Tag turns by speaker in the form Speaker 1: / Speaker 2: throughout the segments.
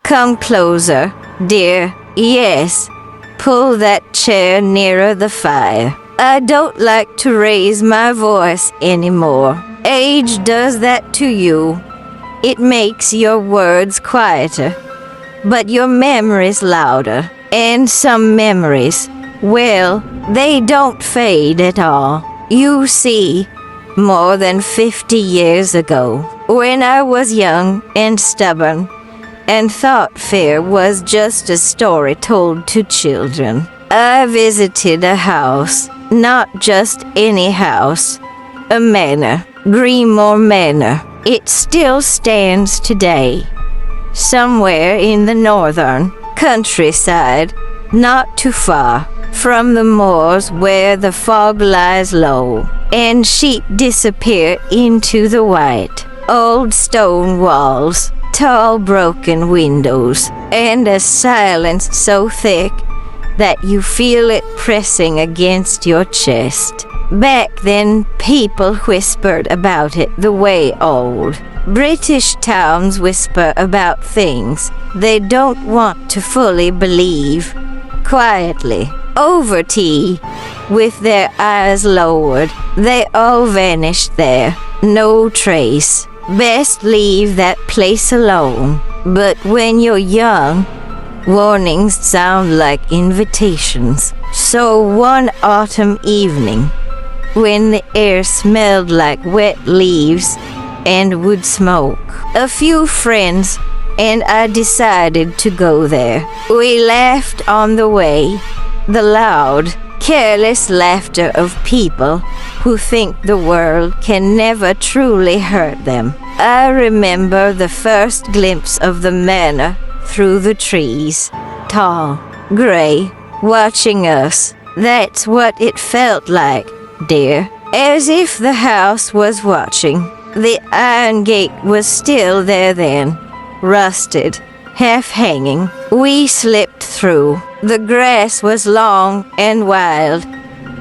Speaker 1: Come closer, dear. Yes. Pull that chair nearer the fire. I don't like to raise my voice anymore. Age does that to you. It makes your words quieter, but your memories louder. And some memories, well, they don't fade at all. You see, more than 50 years ago, when I was young and stubborn, and thought fear was just a story told to children, I visited a house, not just any house, a manor, Grimore Manor. It still stands today, somewhere in the northern countryside, not too far from the moors where the fog lies low, and sheep disappear into the white. Old stone walls, tall broken windows, and a silence so thick that you feel it pressing against your chest. Back then, people whispered about it the way old British towns whisper about things they don't want to fully believe. Quietly, over tea, with their eyes lowered, they all vanished there. No trace. Best leave that place alone. But when you're young, warnings sound like invitations. So one autumn evening, when the air smelled like wet leaves and wood smoke, a few friends and I decided to go there. We laughed on the way, the loud, careless laughter of people who think the world can never truly hurt them. I remember the first glimpse of the manor through the trees, tall, gray, watching us. That's what it felt like, dear, as if the house was watching. The iron gate was still there then, rusted, half-hanging. We slipped through. The grass was long and wild,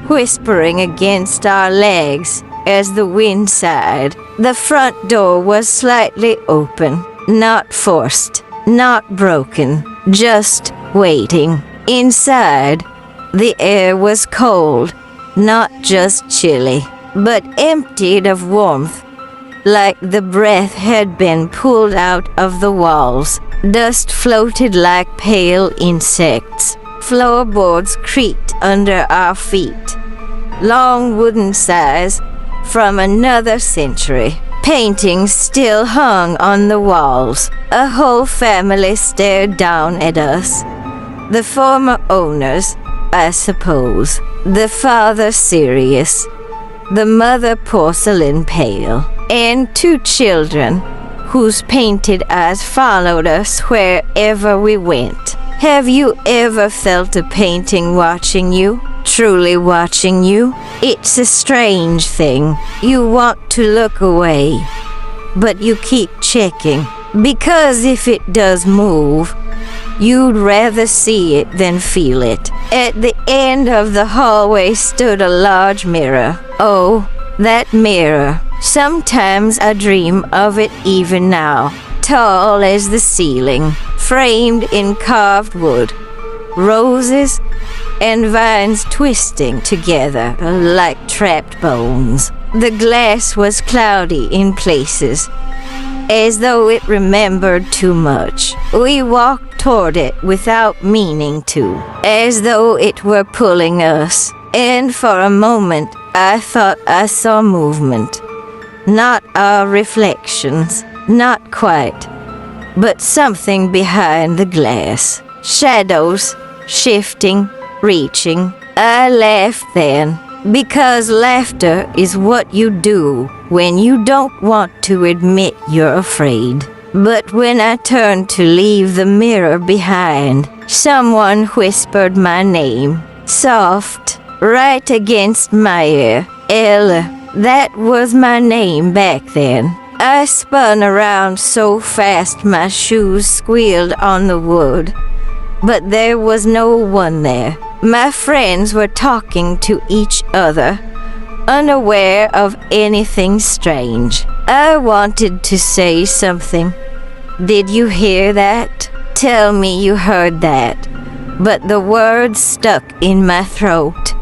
Speaker 1: whispering against our legs as the wind sighed. The front door was slightly open, not forced, not broken, just waiting. Inside, the air was cold, not just chilly, but emptied of warmth, like the breath had been pulled out of the walls. Dust floated like pale insects. Floorboards creaked under our feet. Long wooden sighs from another century. Paintings still hung on the walls. A whole family stared down at us. The former owners, I suppose. The father serious. The mother porcelain pale. And two children whose painted eyes followed us wherever we went. Have you ever felt a painting watching you? Truly watching you? It's a strange thing. You want to look away, but you keep checking, because if it does move, you'd rather see it than feel it. At the end of the hallway stood a large mirror. Oh, that mirror. Sometimes I dream of it even now. Tall as the ceiling, framed in carved wood. Roses and vines twisting together like trapped bones. The glass was cloudy in places, as though it remembered too much. We walked toward it without meaning to, as though it were pulling us. And for a moment, I thought I saw movement. Not our reflections, not quite, but something behind the glass. Shadows, shifting, reaching. I laughed then, because laughter is what you do when you don't want to admit you're afraid. But when I turned to leave the mirror behind, someone whispered my name, soft, right against my ear. Ella. That was my name back then. I spun around so fast my shoes squealed on the wood, but there was no one there. My friends were talking to each other, unaware of anything strange. I wanted to say something. Did you hear that? tell me you heard that, but the words stuck in my throat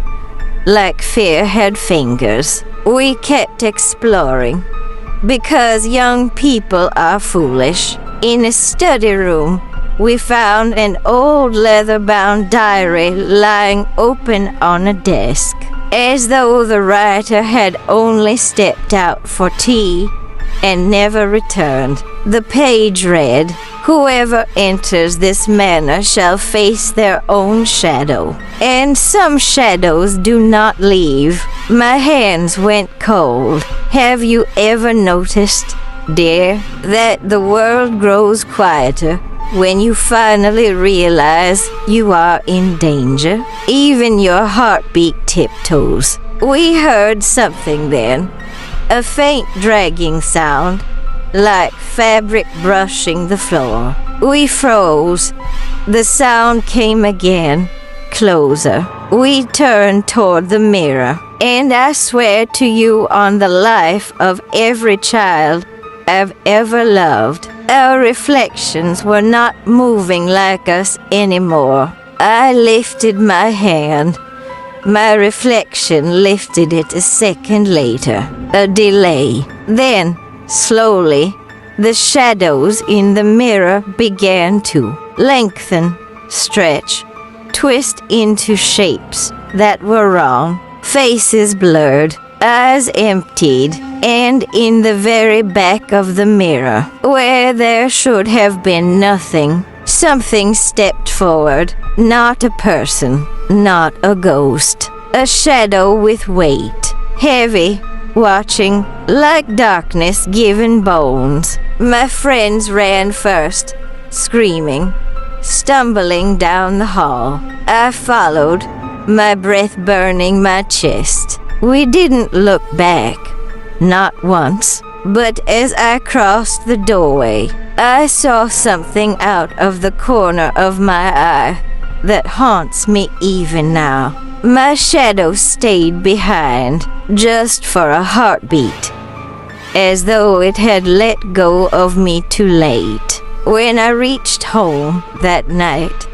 Speaker 1: like fear had fingers. We kept exploring, because young people are foolish. In a study room, we found an old leather-bound diary lying open on a desk, as though the writer had only stepped out for tea and never returned. The page read, "Whoever enters this manor shall face their own shadow, and some shadows do not leave." My hands went cold. Have you ever noticed, dear, that the world grows quieter when you finally realize you are in danger? Even your heartbeat tiptoes. We heard something then, a faint dragging sound, like fabric brushing the floor. We froze. The sound came again, closer. We turned toward the mirror, and I swear to you on the life of every child I've ever loved, our reflections were not moving like us anymore. I lifted my hand. My reflection lifted it a second later. A delay. Then, slowly, the shadows in the mirror began to lengthen, stretch, twist into shapes that were wrong. Faces blurred, eyes emptied, and in the very back of the mirror, where there should have been nothing, something stepped forward. Not a person, not a ghost. A shadow with weight, heavy, watching, like darkness given bones. My friends ran first, screaming, stumbling down the hall. I followed, my breath burning my chest. We didn't look back, not once, but as I crossed the doorway, I saw something out of the corner of my eye that haunts me even now. My shadow stayed behind, just for a heartbeat, as though it had let go of me too late. When I reached home that night,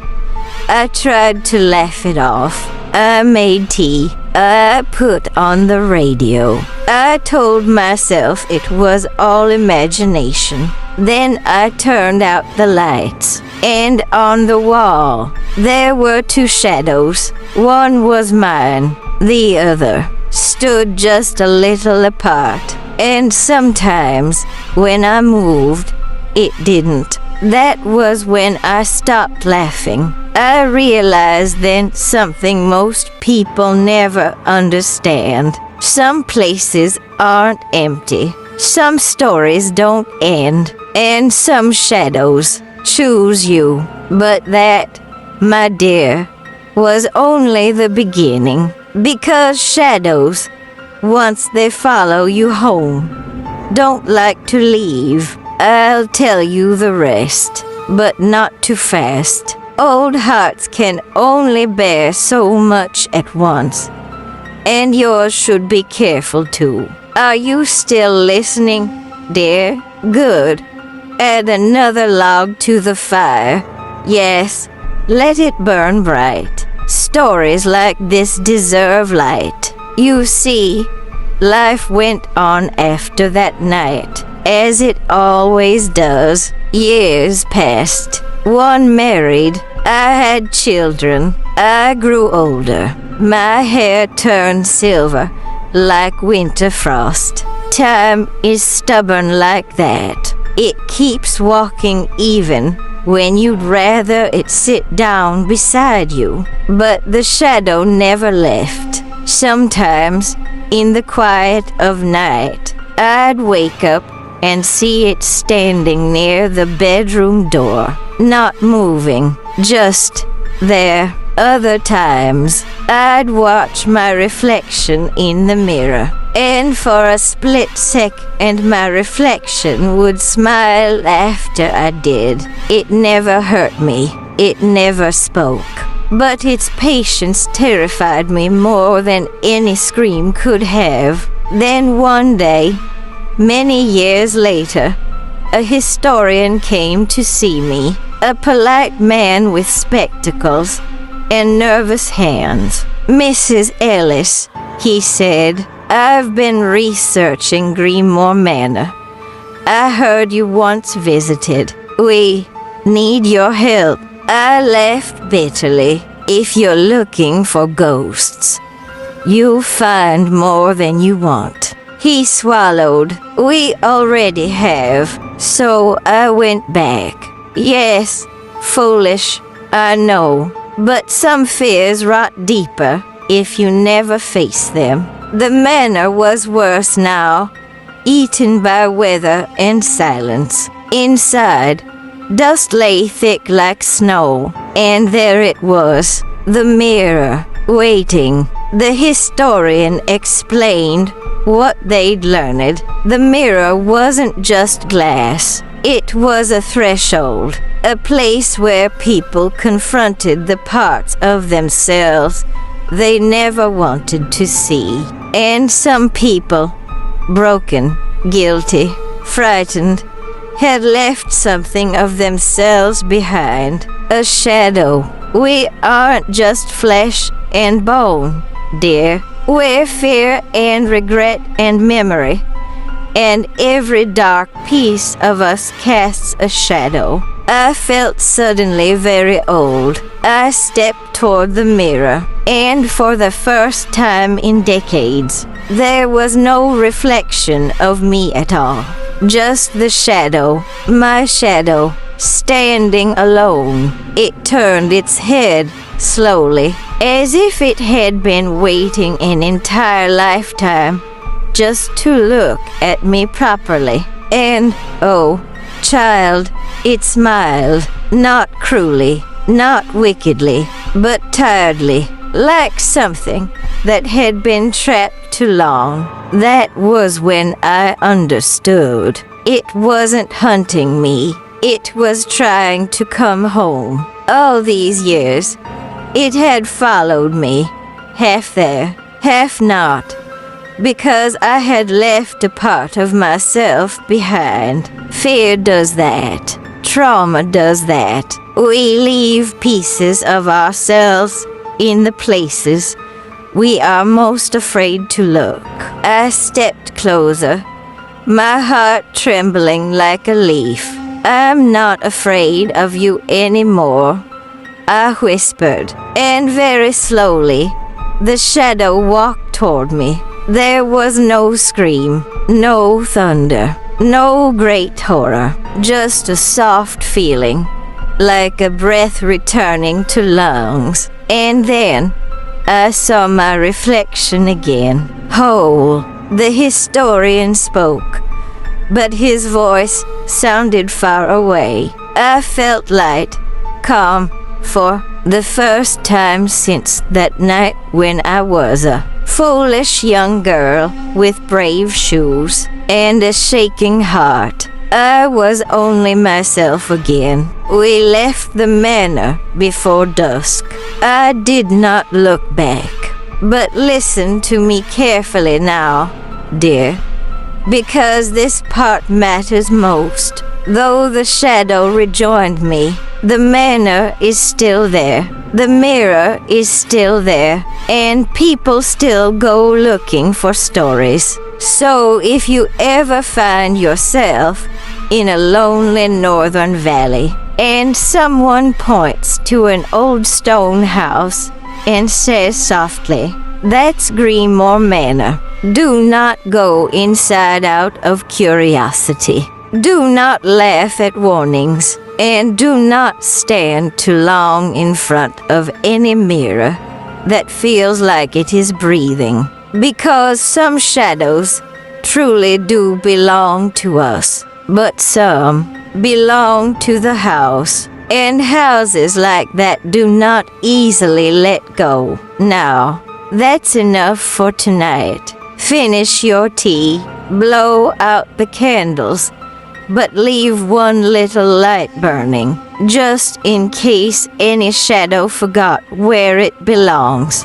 Speaker 1: I tried to laugh it off. I made tea. I put on the radio. I told myself it was all imagination. Then I turned out the lights, and on the wall there were two shadows. One was mine, the other stood just a little apart, and sometimes when I moved, it didn't. That was when I stopped laughing. I realized then something most people never understand. Some places aren't empty. Some stories don't end. And some shadows choose you. But that, my dear, was only the beginning. Because shadows, once they follow you home, don't like to leave. I'll tell you the rest, but not too fast. Old hearts can only bear so much at once, and yours should be careful too. Are you still listening, dear? Good. Add another log to the fire. Yes, let it burn bright. Stories like this deserve light. You see, life went on after that night, as it always does. Years passed. One married. I had children. I grew older. My hair turned silver, like winter frost. Time is stubborn like that. It keeps walking even when you'd rather it sit down beside you. But the shadow never left. Sometimes, in the quiet of night, I'd wake up and see it standing near the bedroom door, not moving, just there. Other times, I'd watch my reflection in the mirror, and for a split second my reflection would smile after I did. It never hurt me. It never spoke. But its patience terrified me more than any scream could have. Then one day, many years later, a historian came to see me, a polite man with spectacles and nervous hands. "Mrs. Ellis," he said, "I've been researching Grimore Manor. I heard you once visited. We need your help." I laughed bitterly. "If you're looking for ghosts, you'll find more than you want." He swallowed. "We already have." So I went back. Yes, foolish, I know. But some fears rot deeper if you never face them. The manor was worse now, eaten by weather and silence. Inside, dust lay thick like snow, and there it was, the mirror, waiting. The historian explained what they'd learned. The mirror wasn't just glass. It was a threshold, a place where people confronted the parts of themselves they never wanted to see. And some people, broken, guilty, frightened, had left something of themselves behind, a shadow. We aren't just flesh and bone, dear. We're fear and regret and memory, and every dark piece of us casts a shadow. I felt suddenly very old. I stepped toward the mirror, and for the first time in decades, there was no reflection of me at all. Just the shadow, my shadow, standing alone. It turned its head slowly, as if it had been waiting an entire lifetime just to look at me properly. And, oh, child, it smiled, not cruelly, not wickedly, but tiredly, like something that had been trapped too long. That was when I understood. It wasn't hunting me. It was trying to come home. All these years, it had followed me, half there, half not, because I had left a part of myself behind. Fear does that. Trauma does that. We leave pieces of ourselves in the places we are most afraid to look. I stepped closer, my heart trembling like a leaf. "I'm not afraid of you anymore," I whispered, and very slowly, the shadow walked toward me. There was no scream, no thunder, no great horror, just a soft feeling, like a breath returning to lungs. And then, I saw my reflection again. Whole, the historian spoke, but his voice sounded far away. I felt light, calm, for the first time since that night when I was a foolish young girl with brave shoes and a shaking heart. I was only myself again. We left the manor before dusk. I did not look back. But listen to me carefully now, dear, because this part matters most. Though the shadow rejoined me, the manor is still there. The mirror is still there, and people still go looking for stories. So if you ever find yourself in a lonely northern valley, and someone points to an old stone house and says softly, "That's Grimore Manor," do not go inside out of curiosity. Do not laugh at warnings, and do not stand too long in front of any mirror that feels like it is breathing, because some shadows truly do belong to us, but some belong to the house, and houses like that do not easily let go. Now, that's enough for tonight. Finish your tea, blow out the candles, but leave one little light burning, just in case any shadow forgot where it belongs.